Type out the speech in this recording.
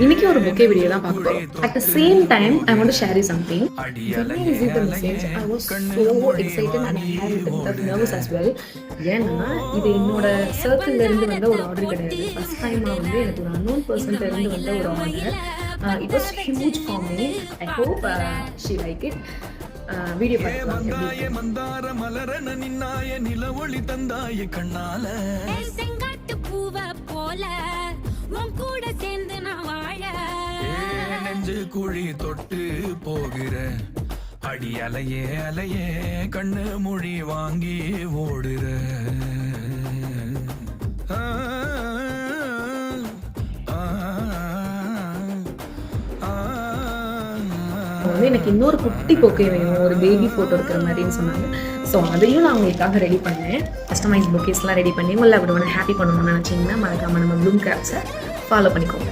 இன்னைக்கு ஒரு bouquet video தான் பார்க்க போறோம். At the same time, I want to share you something. When I received the message, I was so excited and I had a bit of nervous as well. ஏன்னா இது என்னோட சர்க்கிள்ல இருந்து வந்த ஒரு ஆர்டர் கிடையாது. ஃபர்ஸ்ட் டைமா வந்து எனக்கு ஒரு unknown personல இருந்து வந்த ஒரு order. It was huge for me. I hope she like it. Video பார்க்கலாம். மந்தார மலரன நின்னாய நிலவொளி தந்தாய கண்ணால செங்காட்டு பூவ போல உன் கூட சேர்ந்து நான் வாழ நெஞ்சு குழி தொட்டு போகிற அடி அலையே அலையே கண்ணு மொழி வாங்கி ஓடுற எனக்கு இன்னொரு குட்டி பொக்கே வேணும், ஒரு பேபி ஃபோட்டோ இருக்கிற மாதிரின்னு சொன்னாங்க. ஸோ அதையும் நான் உங்களுக்காக ரெடி பண்ணேன். கஸ்டமைஸ் பொக்கேஸ்லாம் ரெடி பண்ணி உங்களை அப்படி ஒன்று ஹாப்பி பண்ணணும்னு நினச்சிங்கன்னா மறக்காமல் நம்ம ப்ளூம் கிராஃப்ட்ஸை ஃபாலோ பண்ணிக்கோங்க.